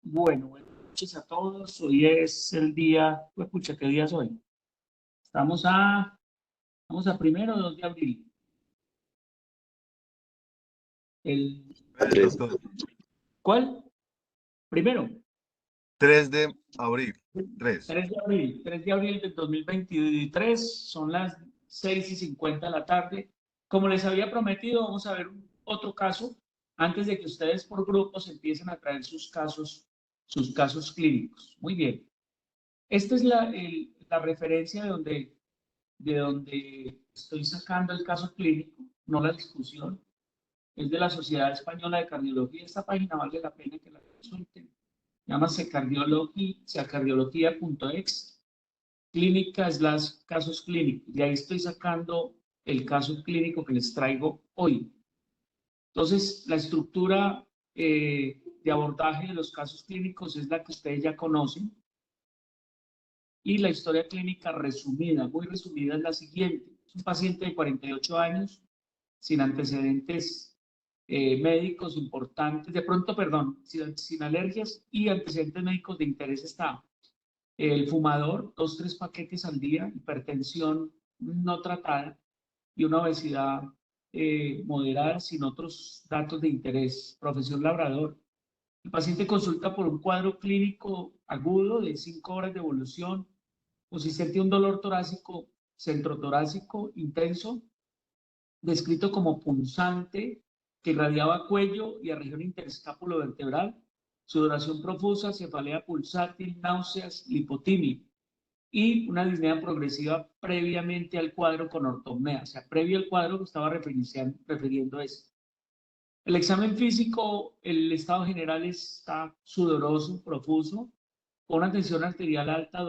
Bueno, buenas noches a todos. Hoy es el día, pues pucha, ¿qué día es hoy? Estamos a, Vamos a primero o 2 de abril. El, Tres, doctor. ¿Cuál? Primero. 3 de abril. 3. 3 de abril. 3 de abril del 2023. Son las 6:50 de la tarde. Como les había prometido, vamos a ver otro caso antes de que ustedes por grupos empiecen a traer sus casos clínicos. Muy bien. Esta es la referencia de donde estoy sacando el caso clínico, no la discusión. Es de la Sociedad Española de Cardiología. Esta página vale la pena que la consulten. Llámase cardiología.ex, clínicas, las casos clínicos. Y ahí estoy sacando el caso clínico que les traigo hoy. Entonces, la estructura de abordaje de los casos clínicos es la que ustedes ya conocen. Y la historia clínica resumida, muy resumida, es la siguiente. Es un paciente de 48 años, sin antecedentes médicos importantes, de pronto, perdón, sin alergias y antecedentes médicos de interés está el fumador, 2, 3 paquetes al día, hipertensión no tratada y una obesidad moderada sin otros datos de interés, profesión labrador. El paciente consulta por un cuadro clínico agudo de 5 horas de evolución, consistente en un dolor torácico, centrotorácico intenso, descrito como punzante, que irradiaba cuello y a región interescápulo-vertebral, sudoración profusa, cefalea pulsátil, náuseas, lipotimia y una disnea progresiva previamente al cuadro con ortopnea, o sea, previo al cuadro que estaba refiriendo a esto. El examen físico, el estado general está sudoroso, profuso, con una tensión arterial alta,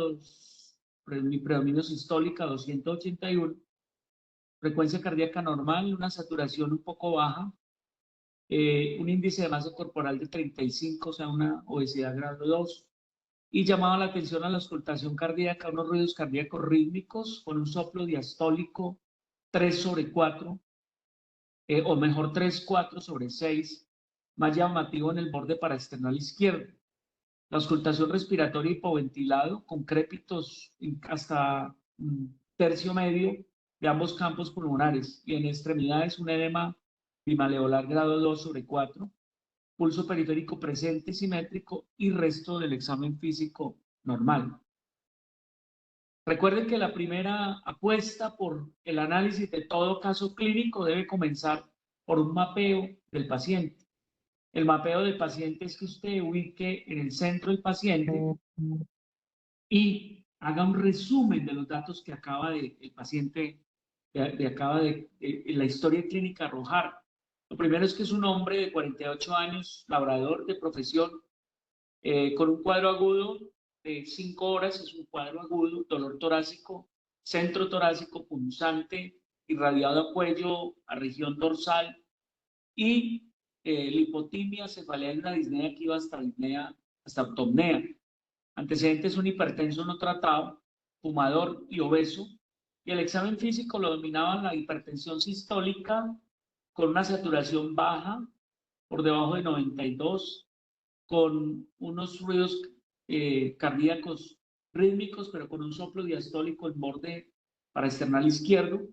predominio sistólica 281, frecuencia cardíaca normal, una saturación un poco baja, un índice de masa corporal de 35, o sea, una obesidad grado 2, y llamaba la atención a la auscultación cardíaca, unos ruidos cardíacos rítmicos con un soplo diastólico 3/4, o mejor 3/4/6, más llamativo en el borde paraesternal izquierdo. La auscultación respiratoria hipoventilado con crépitos hasta tercio medio de ambos campos pulmonares y en extremidades un edema bimaleolar grado 2/4, pulso periférico presente simétrico y resto del examen físico normal. Recuerden que la primera apuesta por el análisis de todo caso clínico debe comenzar por un mapeo del paciente. El mapeo del paciente es que usted ubique en el centro del paciente y haga un resumen de los datos que el paciente acaba de la historia clínica arrojar. Lo primero es que es un hombre de 48 años, labrador de profesión, con un cuadro agudo de 5 horas, es un cuadro agudo, dolor torácico, centro torácico punzante, irradiado a cuello, a región dorsal y lipotimia, cefalea y una disnea que iba hasta autopnea. Antecedentes: un hipertenso no tratado, fumador y obeso. Y el examen físico lo dominaba la hipertensión sistólica con una saturación baja, por debajo de 92, con unos ruidos cardíacos rítmicos, pero con un soplo diastólico en borde paraesternal izquierdo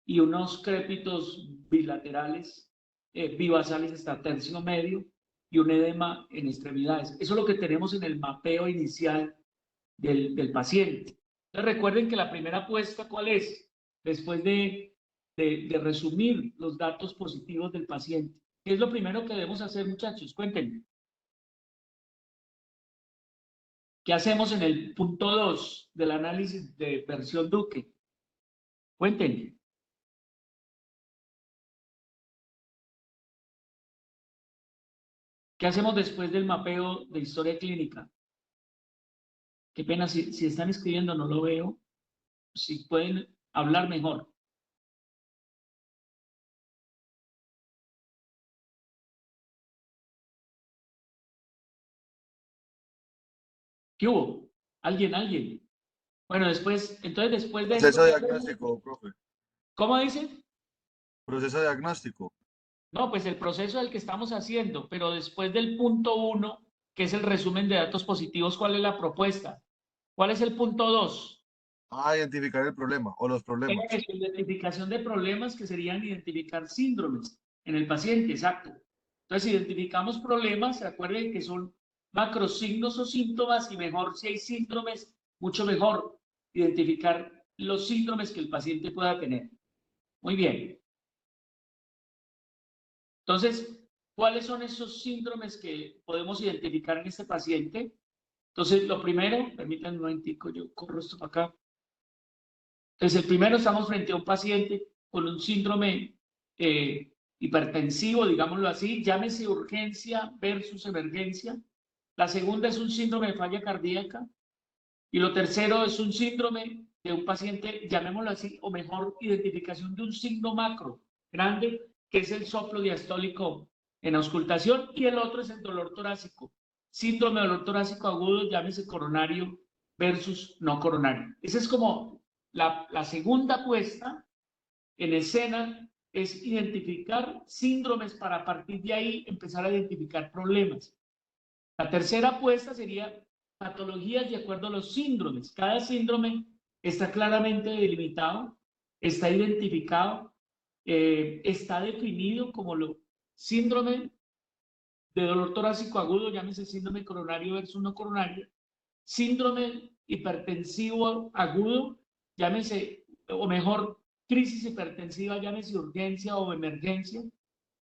y unos crépitos bilaterales, bibasales hasta tercio medio y un edema en extremidades. Eso es lo que tenemos en el mapeo inicial del paciente. Entonces recuerden que la primera apuesta, ¿cuál es? Después de resumir los datos positivos del paciente. ¿Qué es lo primero que debemos hacer, muchachos? Cuéntenme. ¿Qué hacemos en el punto 2 del análisis de versión Duque? Cuéntenme. ¿Qué hacemos después del mapeo de historia clínica? Qué pena, si están escribiendo no lo veo. Si pueden hablar mejor. ¿Qué hubo? ¿Alguien? Bueno, entonces después de esto, Proceso diagnóstico, profe. ¿cómo dicen? Proceso diagnóstico. No, pues el proceso es el que estamos haciendo, pero después del punto 1, que es el resumen de datos positivos. ¿Cuál es la propuesta? ¿Cuál es el punto 2? Identificar el problema o los problemas. Es identificación de problemas, que serían identificar síndromes en el paciente, exacto. Entonces, identificamos problemas, recuerden que son macrosignos o síntomas, y mejor si hay síndromes, mucho mejor identificar los síndromes que el paciente pueda tener. Muy bien. Entonces, ¿cuáles son esos síndromes que podemos identificar en este paciente? Entonces, lo primero, permítanme un momentico, yo corro esto para acá. Entonces, el primero, estamos frente a un paciente con un síndrome hipertensivo, digámoslo así, llámese urgencia versus emergencia. La segunda es un síndrome de falla cardíaca. Y lo tercero es un síndrome de un paciente, llamémoslo así, o mejor, identificación de un signo macro grande, que es el soplo diastólico en auscultación. Y el otro es el dolor torácico. Síndrome de dolor torácico agudo, llámese coronario versus no coronario. Esa es como la segunda puesta en escena, es identificar síndromes para a partir de ahí empezar a identificar problemas. La tercera apuesta sería patologías de acuerdo a los síndromes. Cada síndrome está claramente delimitado, está identificado, está definido como lo síndrome de dolor torácico agudo, llámese síndrome coronario versus no coronario, síndrome hipertensivo agudo, llámese, o mejor, crisis hipertensiva, llámese urgencia o emergencia.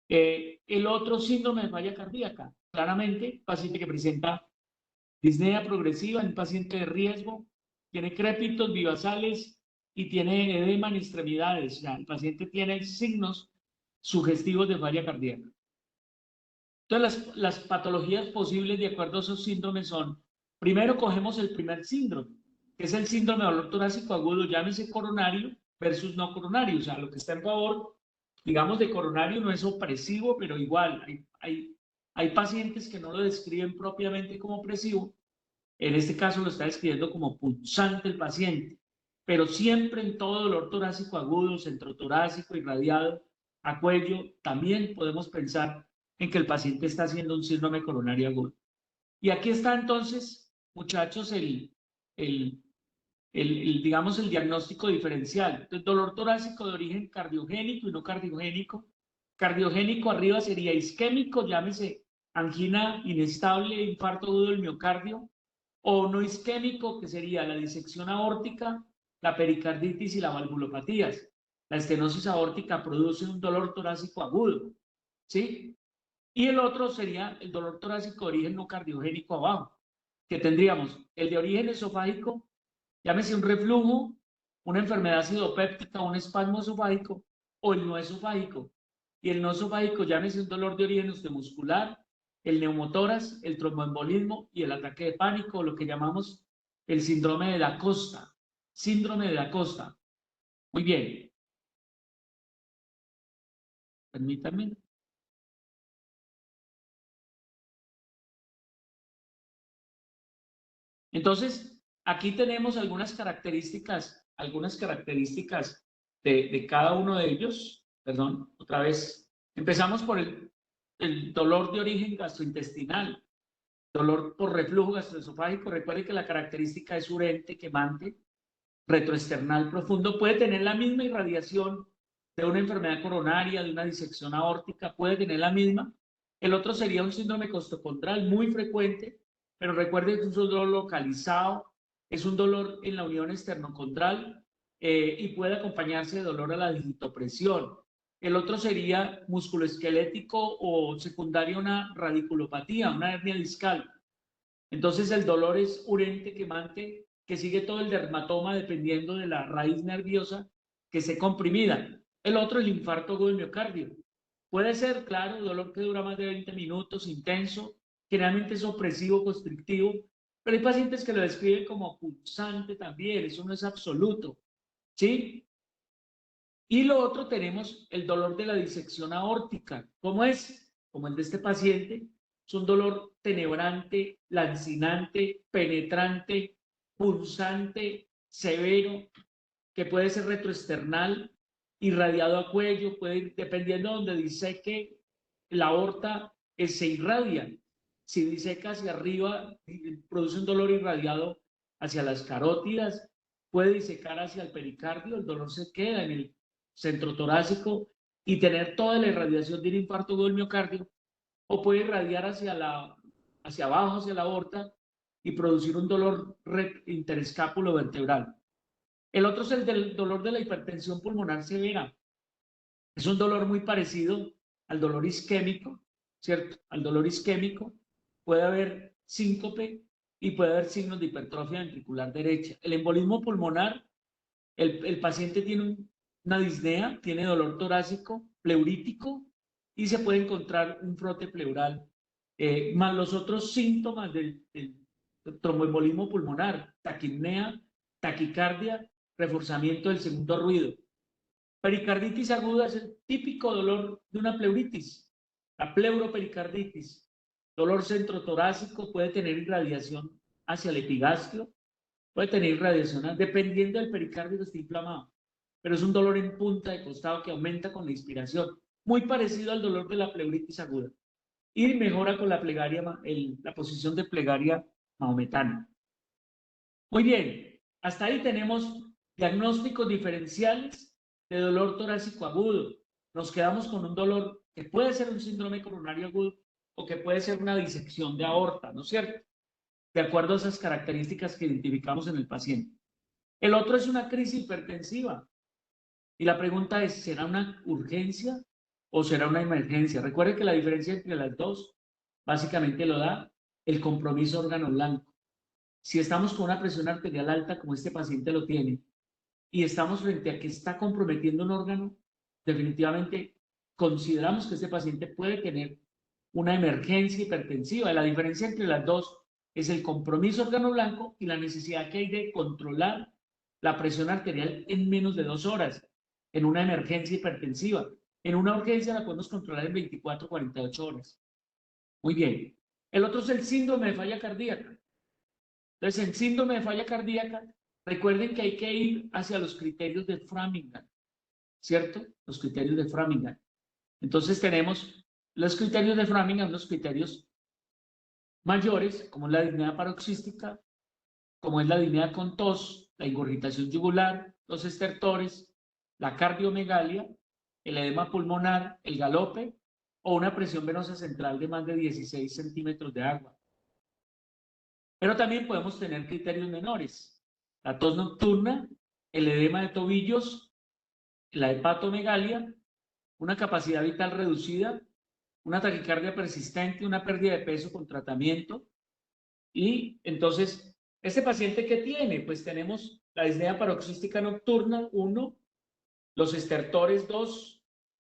El otro, síndrome de falla cardíaca, claramente, paciente que presenta disnea progresiva, un paciente de riesgo, tiene crépitos vivasales y tiene edema en extremidades. O sea, el paciente tiene signos sugestivos de falla cardíaca. Entonces, las patologías posibles de acuerdo a esos síndromes son, primero cogemos el primer síndrome, que es el síndrome de dolor torácico agudo, llámese coronario versus no coronario. O sea, lo que está en favor, digamos, de coronario no es opresivo, pero igual hay pacientes que no lo describen propiamente como opresivo. En este caso lo está describiendo como punzante el paciente, pero siempre en todo dolor torácico agudo, centrotorácico, irradiado a cuello, también podemos pensar en que el paciente está haciendo un síndrome coronario agudo. Y aquí está entonces, muchachos, digamos, el diagnóstico diferencial. Entonces, dolor torácico de origen cardiogénico y no cardiogénico. Cardiogénico arriba sería isquémico, llámese angina inestable, infarto agudo del miocardio, o no isquémico, que sería la disección aórtica, la pericarditis y la valvulopatías. La estenosis aórtica produce un dolor torácico agudo, ¿sí? Y el otro sería el dolor torácico de origen no cardiogénico abajo, que tendríamos el de origen esofágico, llámese un reflujo, una enfermedad acidopéptica, un espasmo esofágico, o el no esofágico. Y el no esofágico, llámese un dolor de origen muscular, el neumotórax, el tromboembolismo y el ataque de pánico, lo que llamamos el síndrome de Da Costa. Síndrome de Da Costa. Muy bien. Permítanme. Entonces, aquí tenemos algunas características de cada uno de ellos. Perdón, otra vez. Empezamos por el dolor de origen gastrointestinal, dolor por reflujo gastroesofágico. Recuerde que la característica es urente, quemante, retroesternal profundo. Puede tener la misma irradiación de una enfermedad coronaria, de una disección aórtica, puede tener la misma. El otro sería un síndrome costocondral muy frecuente, pero recuerde que es un dolor localizado, es un dolor en la unión esternocondral y puede acompañarse de dolor a la digitopresión. El otro sería musculoesquelético o secundario una radiculopatía, una hernia discal. Entonces el dolor es urente, quemante, que sigue todo el dermatoma dependiendo de la raíz nerviosa que esté comprimida. El otro, el infarto agudo del miocardio. Puede ser, claro, dolor que dura más de 20 minutos, intenso, generalmente es opresivo, constrictivo, pero hay pacientes que lo describen como pulsante también, eso no es absoluto, ¿sí? Y lo otro, tenemos el dolor de la disección aórtica. ¿Cómo es? Como el de este paciente, es un dolor tenebrante, lancinante, penetrante, pulsante, severo, que puede ser retroesternal, irradiado a cuello, puede ir, dependiendo de donde dice que la aorta se irradia. Si diseca hacia arriba, produce un dolor irradiado hacia las carótidas, puede disecar hacia el pericardio, el dolor se queda en el centro torácico y tener toda la irradiación de un infarto del miocardio, o puede irradiar hacia abajo, hacia la aorta, y producir un dolor interescápulo vertebral. El otro es el del dolor de la hipertensión pulmonar severa. Es un dolor muy parecido al dolor isquémico, ¿cierto? Al dolor isquémico puede haber síncope y puede haber signos de hipertrofia ventricular derecha. El embolismo pulmonar, el paciente tiene una disnea, tiene dolor torácico, pleurítico, y se puede encontrar un frote pleural, más los otros síntomas del tromboembolismo pulmonar: taquipnea, taquicardia, reforzamiento del segundo ruido. Pericarditis aguda es el típico dolor de una pleuritis, la pleuropericarditis. Dolor centrotorácico, puede tener irradiación hacia el epigastrio, puede tener irradiación dependiendo del pericardio que esté inflamado, pero es un dolor en punta de costado que aumenta con la inspiración, muy parecido al dolor de la pleuritis aguda, y mejora con la plegaria, la posición de plegaria mahometana. Muy bien, hasta ahí tenemos diagnósticos diferenciales de dolor torácico agudo. Nos quedamos con un dolor que puede ser un síndrome coronario agudo o que puede ser una disección de aorta, ¿no es cierto? De acuerdo a esas características que identificamos en el paciente. El otro es una crisis hipertensiva. Y la pregunta es, ¿será una urgencia o será una emergencia? Recuerden que la diferencia entre las dos básicamente lo da el compromiso órgano blanco. Si estamos con una presión arterial alta, como este paciente lo tiene, y estamos frente a que está comprometiendo un órgano, definitivamente consideramos que este paciente puede tener una emergencia hipertensiva. La diferencia entre las dos es el compromiso órgano blanco y la necesidad que hay de controlar la presión arterial en menos de 2 horas en una emergencia hipertensiva. En una urgencia la podemos controlar en 24 o 48 horas. Muy bien. El otro es el síndrome de falla cardíaca. Entonces, en síndrome de falla cardíaca, recuerden que hay que ir hacia los criterios de Framingham, ¿cierto? Los criterios de Framingham. Entonces tenemos los criterios de Framingham, los criterios mayores, como es la disnea paroxística, como es la disnea con tos, la ingurgitación yugular, los estertores, la cardiomegalia, el edema pulmonar, el galope o una presión venosa central de más de 16 centímetros de agua. Pero también podemos tener criterios menores: la tos nocturna, el edema de tobillos, la hepatomegalia, una capacidad vital reducida, una taquicardia persistente, una pérdida de peso con tratamiento. Y entonces, ¿este paciente qué tiene? Pues tenemos la disnea paroxística nocturna, 1, los estertores, 2,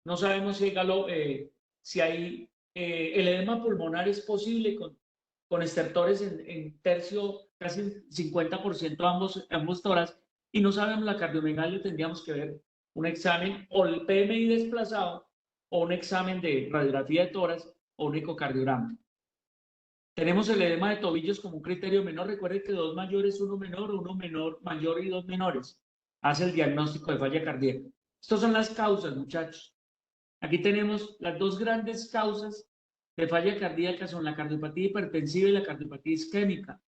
no sabemos si hay el edema pulmonar es posible con estertores en tercio, casi 50% ambos tórax, y no sabemos la cardiomegalia. Tendríamos que ver un examen o el PMI desplazado o un examen de radiografía de tórax o un ecocardiograma. Tenemos el edema de tobillos como un criterio menor. Recuerden que 2 mayores, 1 menor, 1 menor, mayor y 2 menores. Hace el diagnóstico de falla cardíaca. Estas son las causas, muchachos. Aquí tenemos las 2 grandes causas de falla cardíaca: son la cardiopatía hipertensiva y la cardiopatía isquémica.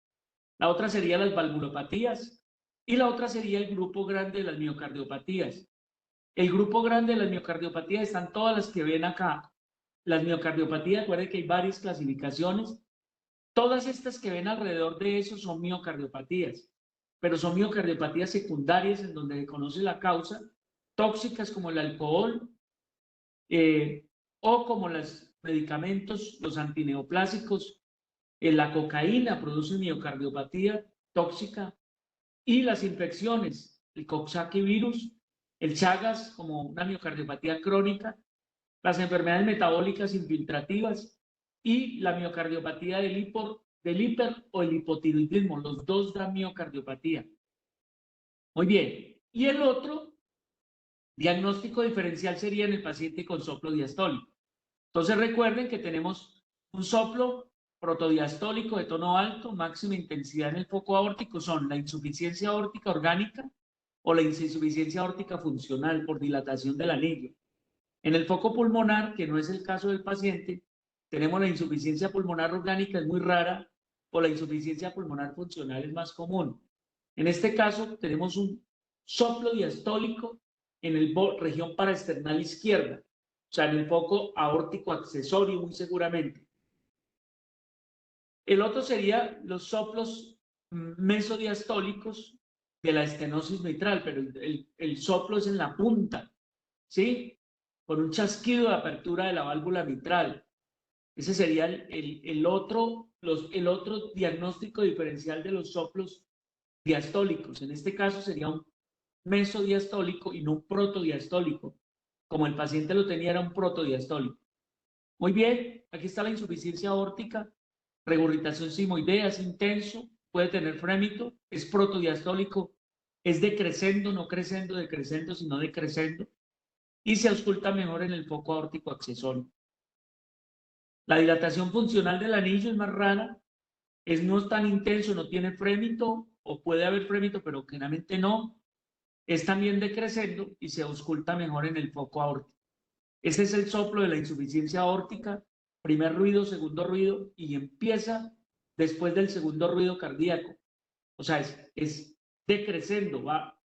La otra sería las valvulopatías y la otra sería el grupo grande de las miocardiopatías. El grupo grande de las miocardiopatías están todas las que ven acá. Las miocardiopatías, recuerden que hay varias clasificaciones. Todas estas que ven alrededor de eso son miocardiopatías, pero son miocardiopatías secundarias en donde se conoce la causa, tóxicas como el alcohol o como los medicamentos, los antineoplásicos. La cocaína produce miocardiopatía tóxica, y las infecciones, el Coxsackie virus, el Chagas como una miocardiopatía crónica, las enfermedades metabólicas infiltrativas y la miocardiopatía del hiper o el hipotiroidismo. Los 2 dan miocardiopatía. Muy bien. Y el otro diagnóstico diferencial sería en el paciente con soplo diastólico. Entonces recuerden que tenemos un soplo protodiastólico de tono alto, máxima intensidad en el foco aórtico. Son la insuficiencia aórtica orgánica o la insuficiencia aórtica funcional por dilatación del anillo. En el foco pulmonar, que no es el caso del paciente, tenemos la insuficiencia pulmonar orgánica, es muy rara, o la insuficiencia pulmonar funcional es más común. En este caso, tenemos un soplo diastólico en el región paraesternal izquierda, o sea, en el foco aórtico accesorio, muy seguramente. El otro sería los soplos mesodiastólicos de la estenosis mitral, pero el soplo es en la punta, ¿sí? Con un chasquido de apertura de la válvula mitral. Ese sería el otro diagnóstico diferencial de los soplos diastólicos. En este caso sería un mesodiastólico y no un protodiastólico. Como el paciente lo tenía, era un protodiastólico. Muy bien, aquí está la insuficiencia aórtica, regurgitación sigmoidea, es intenso, puede tener frémito, es protodiastólico, es decrescendo, no crescendo, decrescendo, sino decrescendo, y se ausculta mejor en el foco aórtico accesorio. La dilatación funcional del anillo es más rara, no es tan intenso, no tiene frémito, o puede haber frémito, pero generalmente no, es también decrescendo y se ausculta mejor en el foco aórtico. Ese es el soplo de la insuficiencia aórtica, primer ruido, segundo ruido, y empieza después del segundo ruido cardíaco. O sea, es decrescendo, va.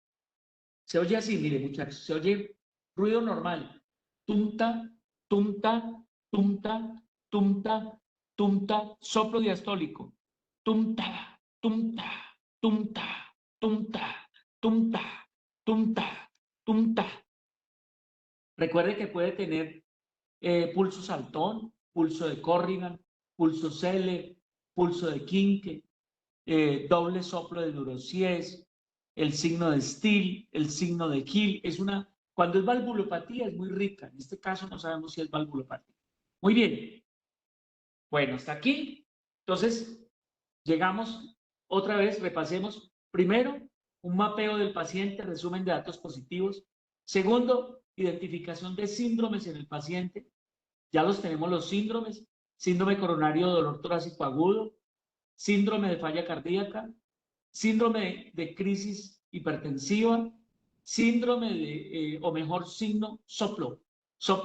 Se oye así, mire muchachos, se oye ruido normal. Tumta, tumta, tumta, tumta, tumta, soplo diastólico. Tumta, tumta, tumta, tumta, tumta, tumta, tumta. Recuerde que puede tener pulso saltón, pulso de Corrigan, pulso Selle, pulso de Quinque, doble soplo de Durosies, el signo de Still, el signo de Hill. Cuando es valvulopatía es muy rica. En este caso no sabemos si es valvulopatía. Muy bien. Bueno, hasta aquí. Entonces, llegamos otra vez, repasemos. Primero, un mapeo del paciente, resumen de datos positivos. Segundo, identificación de síndromes en el paciente. Ya los tenemos los síndromes. Síndrome coronario de dolor torácico agudo, síndrome de falla cardíaca, síndrome de crisis hipertensiva, síndrome de, o mejor, signo soplo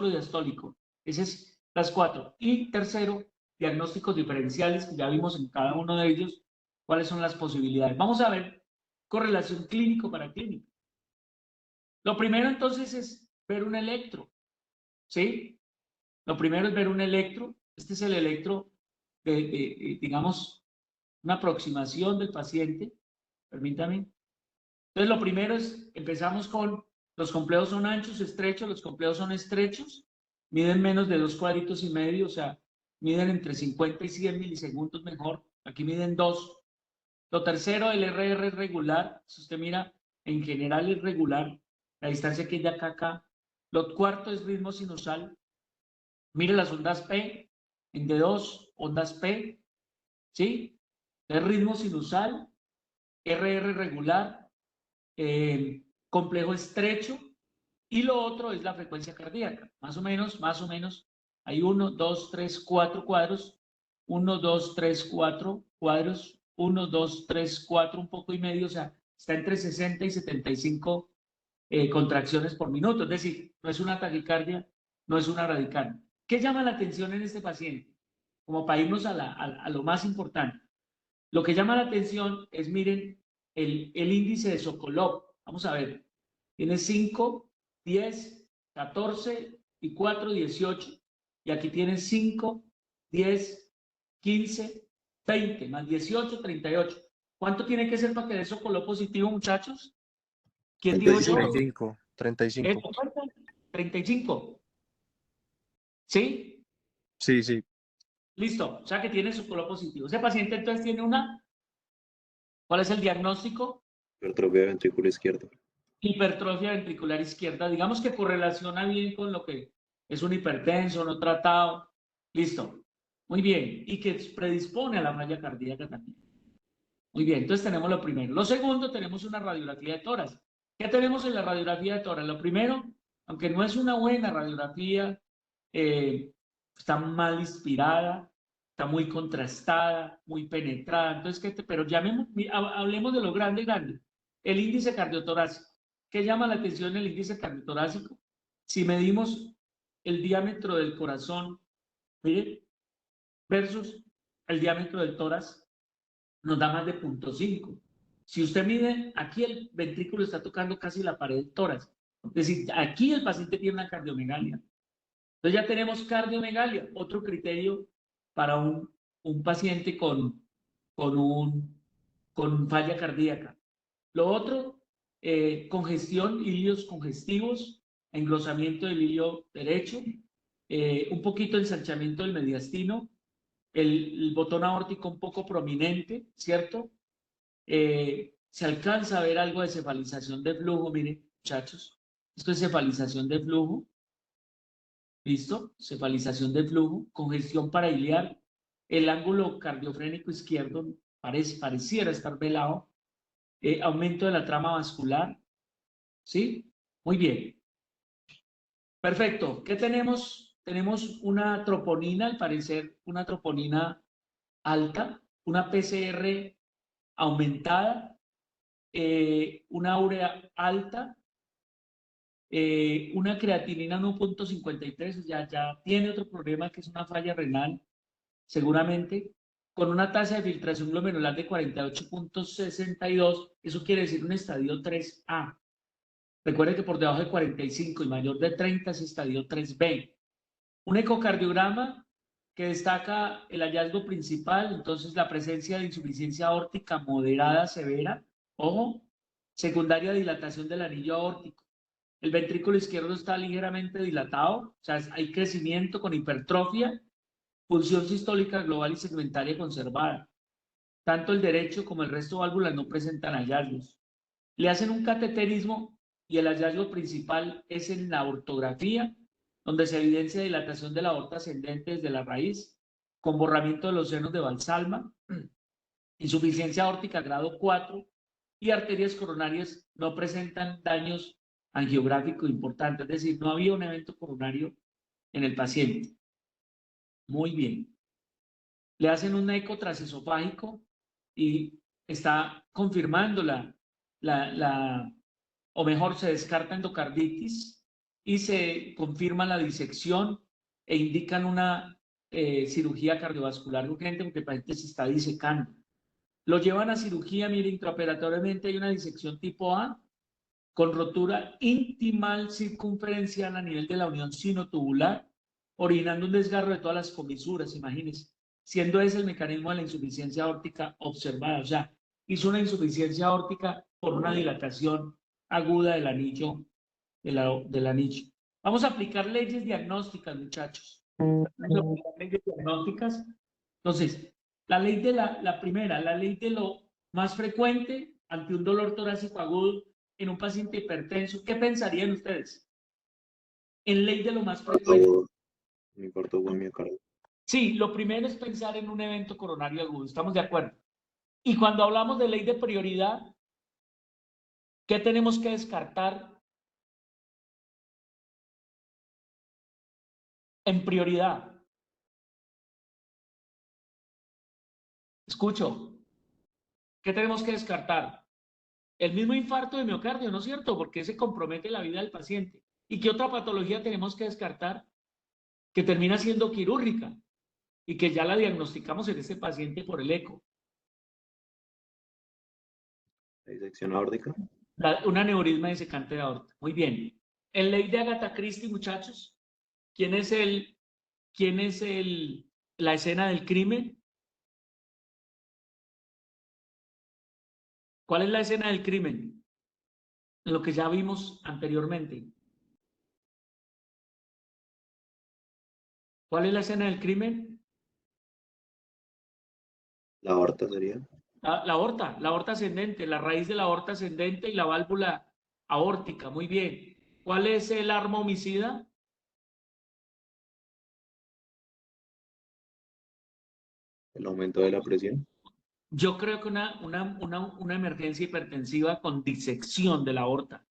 diastólico. Esas es las 4. Y tercero, diagnósticos diferenciales, que ya vimos en cada uno de ellos cuáles son las posibilidades. Vamos a ver correlación clínico para clínico. Lo primero entonces es ver un electro, ¿sí? Lo primero es ver un electro. Este es el electro digamos, una aproximación del paciente. Permítame. Entonces, lo primero es, empezamos con los complejos son anchos, estrechos. Los complejos son estrechos, miden menos de 2,5 cuadritos, o sea, miden entre 50 y 100 milisegundos mejor. Aquí miden 2. Lo tercero, el RR es regular. Si usted mira, en general es regular. La distancia que es de acá a acá. Lo cuarto es ritmo sinusal. Mire las ondas P, en D2, ondas P, ¿sí? El ritmo sinusal, RR regular, complejo estrecho, y lo otro es la frecuencia cardíaca. Más o menos, hay 1, 2, 3, 4 cuadros, 1, 2, 3, 4 cuadros, 1, 2, 3, 4, un poco y medio, o sea, está entre 60 y 75 contracciones por minuto, es decir, no es una taquicardia, no es una radicardia. ¿Qué llama la atención en este paciente? Como para irnos a lo más importante. Lo que llama la atención es, miren, el índice de Sokolov. Vamos a ver. Tiene 5, 10, 14 y 4, 18. Y aquí tiene 5, 10, 15, 20, más 18, 38. ¿Cuánto tiene que ser para que dé Sokolov positivo, muchachos? ¿Quién dijo yo? 35. 35. 35. ¿Sí? Sí, sí. Listo. O sea que tiene Sokolov positivo. Ese paciente entonces tiene una... ¿Cuál es el diagnóstico? Hipertrofia ventricular izquierda. Hipertrofia ventricular izquierda. Digamos que correlaciona bien con lo que es un hipertenso, no tratado. Listo. Muy bien. Y que predispone a la falla cardíaca también. Muy bien. Entonces tenemos lo primero. Lo segundo, tenemos una radiografía de tórax. ¿Qué tenemos en la radiografía de tórax? Lo primero, aunque no es una buena radiografía, está mal inspirada, está muy contrastada, muy penetrada. Entonces, pero hablemos de lo grande. El índice cardiotorácico. ¿Qué llama la atención el índice cardiotorácico? Si medimos el diámetro del corazón, miren, versus el diámetro del tórax nos da más de 0.5. Si usted mide, aquí el ventrículo está tocando casi la pared del tórax. Es decir, aquí el paciente tiene una cardiomegalia. Entonces ya tenemos cardiomegalia, otro criterio para un paciente con falla cardíaca. Lo otro, congestión, ilios congestivos, engrosamiento del ilio derecho, un poquito de ensanchamiento del mediastino, el botón aórtico un poco prominente, ¿cierto? Se alcanza a ver algo de cefalización de flujo, miren, muchachos. Esto es cefalización de flujo. ¿Listo? Cefalización de flujo, congestión parailiar. El ángulo cardiofrénico izquierdo pareciera estar velado. Aumento de la trama vascular. ¿Sí? Muy bien. Perfecto. ¿Qué tenemos? Tenemos una troponina, al parecer una troponina alta, una PCR aumentada, una urea alta, una creatinina 1.53, ya tiene otro problema que es una falla renal, seguramente, con una tasa de filtración glomerular de 48.62, eso quiere decir un estadio 3A. Recuerde que por debajo de 45 y mayor de 30 es estadio 3B. Un ecocardiograma que destaca el hallazgo principal, entonces la presencia de insuficiencia aórtica moderada severa, ojo, secundaria dilatación del anillo aórtico. El ventrículo izquierdo está ligeramente dilatado, o sea, hay crecimiento con hipertrofia, función sistólica global y segmentaria conservada. Tanto el derecho como el resto de válvulas no presentan hallazgos. Le hacen un cateterismo y el hallazgo principal es en la ortografía, donde se evidencia dilatación de la aorta ascendente desde la raíz, con borramiento de los senos de Valsalva, insuficiencia aórtica grado 4 y arterias coronarias no presentan daños angiográficos importantes, es decir, no había un evento coronario en el paciente. Muy bien. Le hacen un eco transesofágico y está confirmando o mejor, se descarta endocarditis y se confirma la disección e indican una cirugía cardiovascular urgente porque el paciente se está disecando. Lo llevan a cirugía, mire, intraoperatoriamente hay una disección tipo A con rotura intimal circunferencial a nivel de la unión sinotubular, originando un desgarro de todas las comisuras, imagínense, siendo ese el mecanismo de la insuficiencia aórtica observada. O sea, hizo una insuficiencia aórtica por una dilatación aguda del anillo, del anillo. Vamos a aplicar leyes diagnósticas, muchachos. Vamos a aplicar leyes diagnósticas. Entonces, la ley de la primera, la ley de lo más frecuente ante un dolor torácico agudo en un paciente hipertenso. ¿Qué pensarían ustedes? En ley de lo más frecuente. Me importó buen miocardio. Sí, lo primero es pensar en un evento coronario agudo. ¿Estamos de acuerdo? Y cuando hablamos de ley de prioridad, ¿qué tenemos que descartar en prioridad? Escucho. ¿Qué tenemos que descartar? El mismo infarto de miocardio, ¿no es cierto? Porque se compromete la vida del paciente. ¿Y qué otra patología tenemos que descartar? Que termina siendo quirúrgica y que ya la diagnosticamos en este paciente por el eco. La disección aórtica. Un aneurisma disecante de aorta. Muy bien. En ley de Agatha Christie, muchachos, ¿quién es la escena del crimen? ¿Cuál es la escena del crimen? Lo que ya vimos anteriormente. ¿Cuál es la escena del crimen? La aorta sería. La aorta ascendente, la raíz de la aorta ascendente y la válvula aórtica. Muy bien. ¿Cuál es el arma homicida? El aumento de la presión. Yo creo que una emergencia hipertensiva con disección de la aorta,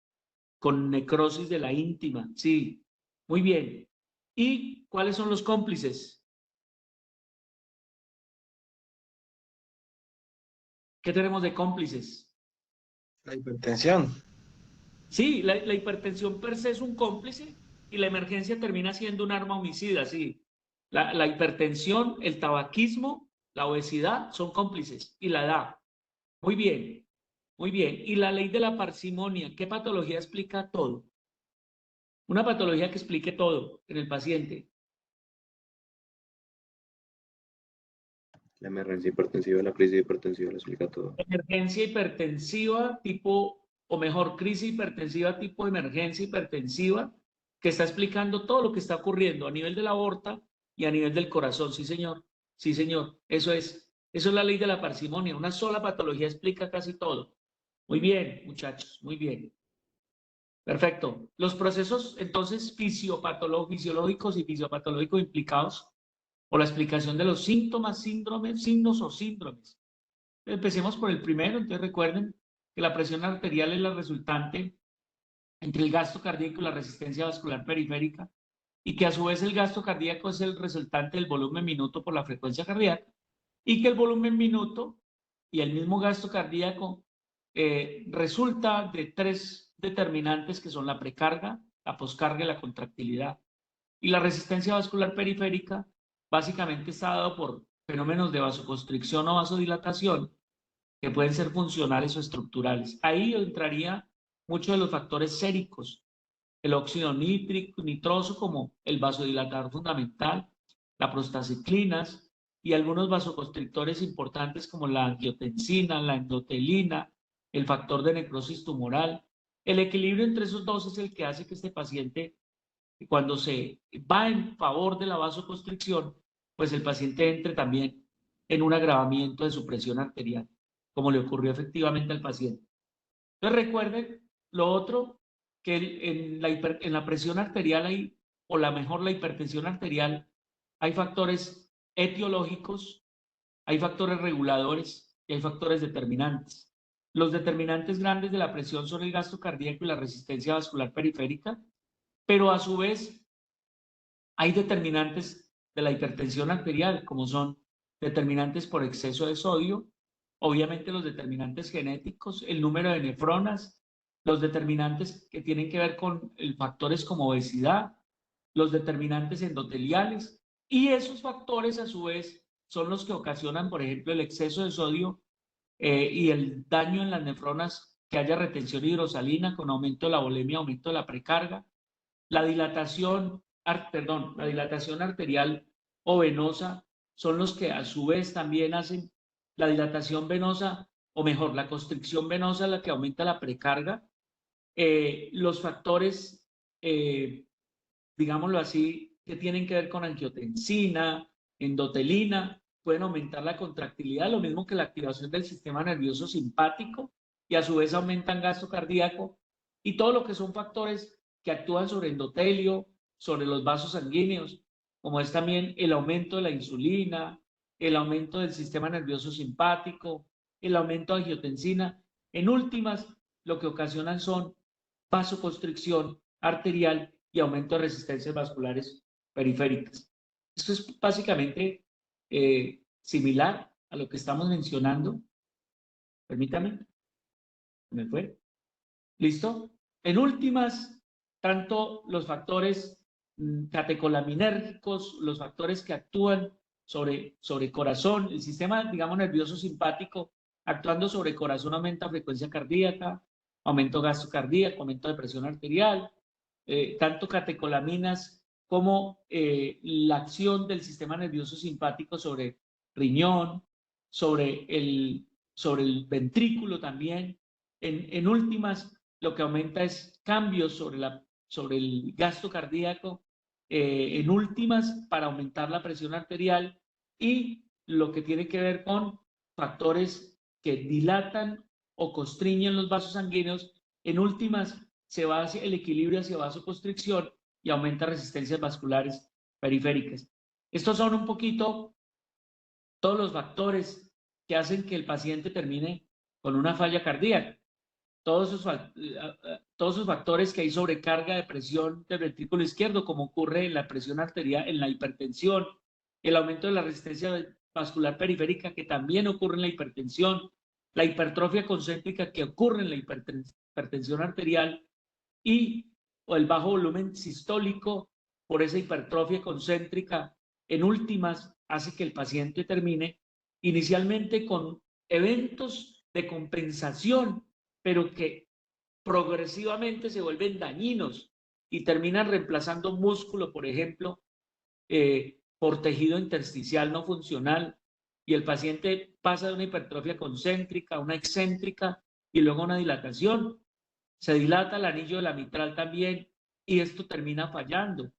con necrosis de la íntima. Sí, muy bien. ¿Y cuáles son los cómplices? ¿Qué tenemos de cómplices? La hipertensión. Sí, la hipertensión per se es un cómplice y la emergencia termina siendo un arma homicida, sí. La hipertensión, el tabaquismo, la obesidad son cómplices y la edad. Muy bien, muy bien. Y la ley de la parsimonia, ¿qué patología explica todo? Una patología que explique todo en el paciente. La emergencia hipertensiva, la crisis hipertensiva lo explica todo. Emergencia hipertensiva tipo, o mejor, crisis hipertensiva tipo emergencia hipertensiva, que está explicando todo lo que está ocurriendo a nivel de la aorta y a nivel del corazón. Sí, señor. Sí, señor. Eso es la ley de la parsimonia. Una sola patología explica casi todo. Muy bien, muchachos, muy bien. Perfecto. Los procesos, entonces, fisiológicos y fisiopatológicos implicados o la explicación de los síntomas, síndromes, signos o síndromes. Empecemos por el primero. Entonces, recuerden que la presión arterial es la resultante entre el gasto cardíaco y la resistencia vascular periférica, y que a su vez el gasto cardíaco es el resultante del volumen minuto por la frecuencia cardíaca, y que el volumen minuto y el mismo gasto cardíaco resulta de tres determinantes que son la precarga, la poscarga y la contractilidad. Y la resistencia vascular periférica básicamente está dado por fenómenos de vasoconstricción o vasodilatación que pueden ser funcionales o estructurales. Ahí entraría muchos de los factores séricos, el óxido nítrico, nitroso como el vasodilatador fundamental, las prostaciclinas y algunos vasoconstrictores importantes como la angiotensina, la endotelina, el factor de necrosis tumoral. El equilibrio entre esos dos es el que hace que este paciente, cuando se va en favor de la vasoconstricción, pues el paciente entre también en un agravamiento de su presión arterial, como le ocurrió efectivamente al paciente. Entonces recuerden lo otro, que en la presión arterial hay, o la mejor, la hipertensión arterial, hay factores etiológicos, hay factores reguladores y hay factores determinantes. Los determinantes grandes de la presión son el gasto cardíaco y la resistencia vascular periférica, pero a su vez hay determinantes de la hipertensión arterial, como son determinantes por exceso de sodio, obviamente los determinantes genéticos, el número de nefronas, los determinantes que tienen que ver con factores como obesidad, los determinantes endoteliales, y esos factores a su vez son los que ocasionan, por ejemplo, el exceso de sodio y el daño en las nefronas, que haya retención hidrosalina con aumento de la volemia, aumento de la precarga, la dilatación, la dilatación arterial o venosa son los que a su vez también hacen la dilatación venosa, o mejor, la constricción venosa, la que aumenta la precarga. Los factores, digámoslo así, que tienen que ver con angiotensina, endotelina, pueden aumentar la contractilidad, lo mismo que la activación del sistema nervioso simpático, y a su vez aumentan gasto cardíaco, y todo lo que son factores que actúan sobre endotelio, sobre los vasos sanguíneos, como es también el aumento de la insulina, el aumento del sistema nervioso simpático, el aumento de angiotensina. En últimas, lo que ocasionan son vasoconstricción arterial y aumento de resistencias vasculares periféricas. Esto es básicamente similar a lo que estamos mencionando. Permítame. ¿Me fue? ¿Listo? En últimas, tanto los factores catecolaminérgicos, los factores que actúan sobre corazón, el sistema, digamos, nervioso simpático, actuando sobre corazón, aumenta frecuencia cardíaca, aumento gasto cardíaco, aumento de presión arterial, tanto catecolaminas como la acción del sistema nervioso simpático sobre riñón, sobre el ventrículo también. En últimas, lo que aumenta es cambios sobre el gasto cardíaco, en últimas, para aumentar la presión arterial, y lo que tiene que ver con factores que dilatan o constriñen los vasos sanguíneos. En últimas, se va hacia el equilibrio hacia vasoconstricción y aumenta resistencias vasculares periféricas. Estos son un poquito todos los factores que hacen que el paciente termine con una falla cardíaca. Todos esos factores que hay sobrecarga de presión del ventrículo izquierdo, como ocurre en la presión arterial, en la hipertensión, el aumento de la resistencia vascular periférica, que también ocurre en la hipertensión, la hipertrofia concéntrica que ocurre en la hipertensión arterial, o el bajo volumen sistólico por esa hipertrofia concéntrica en últimas hace que el paciente termine inicialmente con eventos de compensación, pero que progresivamente se vuelven dañinos y terminan reemplazando músculo, por ejemplo, por tejido intersticial no funcional, y el paciente pasa de una hipertrofia concéntrica a una excéntrica y luego a una dilatación. Se dilata el anillo de la mitral también y esto termina fallando.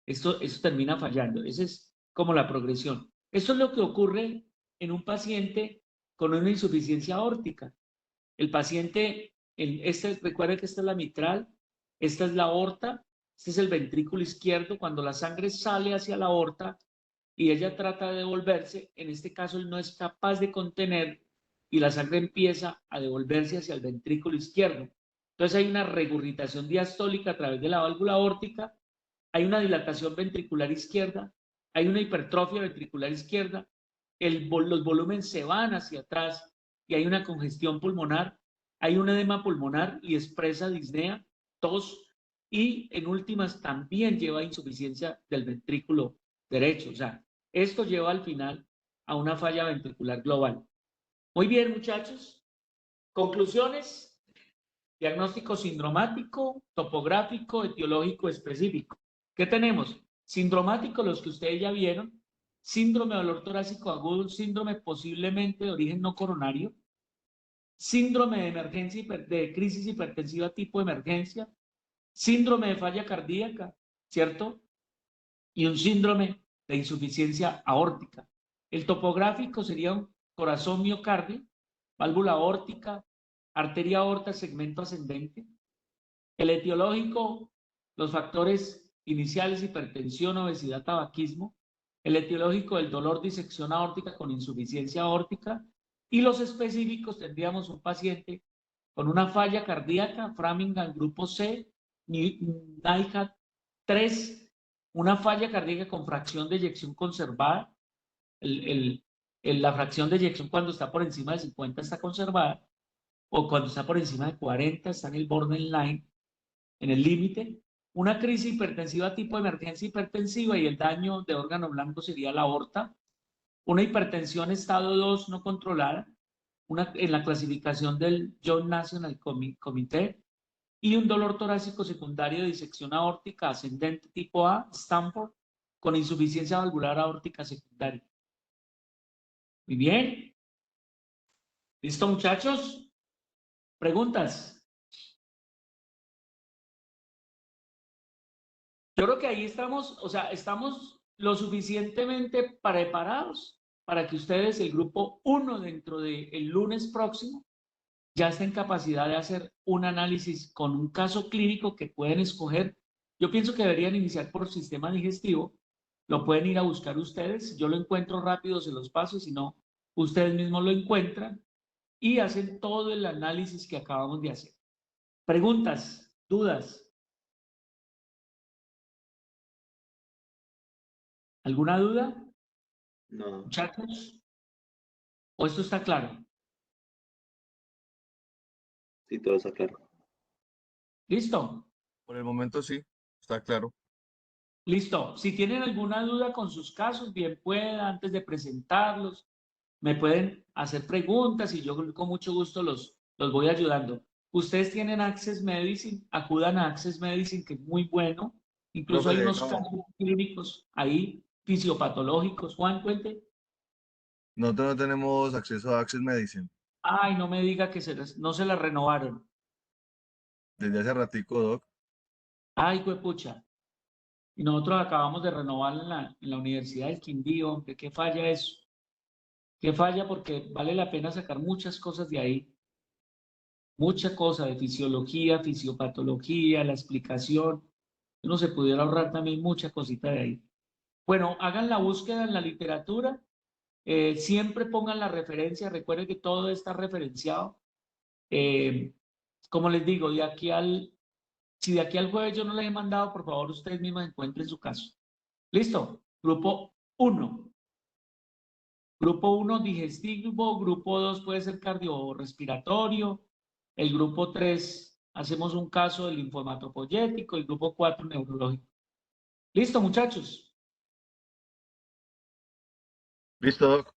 Esto termina fallando. Esa es como la progresión. Esto es lo que ocurre en un paciente con una insuficiencia aórtica. El paciente, recuerden que esta es la mitral, esta es la aorta, este es el ventrículo izquierdo. Cuando la sangre sale hacia la aorta y ella trata de devolverse, en este caso él no es capaz de contener y la sangre empieza a devolverse hacia el ventrículo izquierdo. Entonces hay una regurgitación diastólica a través de la válvula aórtica, hay una dilatación ventricular izquierda, hay una hipertrofia ventricular izquierda, los volúmenes se van hacia atrás y hay una congestión pulmonar, hay un edema pulmonar y expresa disnea, tos, y en últimas también lleva a insuficiencia del ventrículo derecho. O sea, esto lleva al final a una falla ventricular global. Muy bien, muchachos. Conclusiones. Diagnóstico sindromático, topográfico, etiológico específico. ¿Qué tenemos? Sindromático, los que ustedes ya vieron. Síndrome de dolor torácico agudo, síndrome posiblemente de origen no coronario. Síndrome de emergencia, de crisis hipertensiva tipo emergencia. Síndrome de falla cardíaca, ¿cierto? Y un síndrome de insuficiencia aórtica. El topográfico sería un corazón miocardio, válvula aórtica, arteria aorta, segmento ascendente. El etiológico, los factores iniciales, hipertensión, obesidad, tabaquismo. El etiológico, el dolor, disección aórtica con insuficiencia aórtica. Y los específicos, tendríamos un paciente con una falla cardíaca, Framingham grupo C, NIHAD 3, una falla cardíaca con fracción de eyección conservada. La fracción de eyección cuando está por encima de 50 está conservada, o cuando está por encima de 40 está en el borderline, en el límite. Una crisis hipertensiva tipo emergencia hipertensiva y el daño de órgano blanco sería la aorta. Una hipertensión estado 2 no controlada, en la clasificación del John National Committee, y un dolor torácico secundario de disección aórtica ascendente tipo A, Stanford, con insuficiencia valvular aórtica secundaria. Muy bien. ¿Listo, muchachos? ¿Preguntas? Yo creo que ahí estamos, o sea, estamos lo suficientemente preparados para que ustedes, el grupo 1, dentro del lunes próximo, ya estén en capacidad de hacer un análisis con un caso clínico que pueden escoger. Yo pienso que deberían iniciar por sistema digestivo. Lo pueden ir a buscar ustedes. Si yo lo encuentro rápido, se los paso. Si no, ustedes mismos lo encuentran y hacen todo el análisis que acabamos de hacer. ¿Preguntas? ¿Dudas? ¿Alguna duda? No, Muchachos, ¿o esto está claro? sí, todo está claro. ¿Listo? Por el momento sí, está claro. Listo. Si tienen alguna duda con sus casos, bien pueda, antes de presentarlos, me pueden hacer preguntas y yo con mucho gusto los voy ayudando. Ustedes tienen Access Medicine, acudan a Access Medicine, que es muy bueno. Incluso hay Profe, unos no, casos clínicos ahí, fisiopatológicos. Juan, cuente. nosotros no tenemos acceso a Access Medicine Ay, no me diga que no se la renovaron. desde hace ratico, Doc. Ay, pucha. Y nosotros acabamos de renovarla en la Universidad del Quindío. Hombre, ¿qué falla eso? ¿Qué falla? Porque vale la pena sacar muchas cosas de ahí. Mucha cosa de fisiología, fisiopatología, la explicación. Uno se pudiera ahorrar también mucha cosita de ahí. Bueno, hagan la búsqueda en la literatura. Siempre pongan la referencia. Recuerden que todo está referenciado. Como les digo, si de aquí al jueves yo no les he mandado, por favor, ustedes mismos encuentren su caso. ¿Listo? Grupo 1. Grupo 1, digestivo. Grupo 2 puede ser cardiorrespiratorio. El grupo 3, hacemos un caso del linfomatopoyético. El grupo 4, neurológico. ¿Listo, muchachos? Listo, Doc.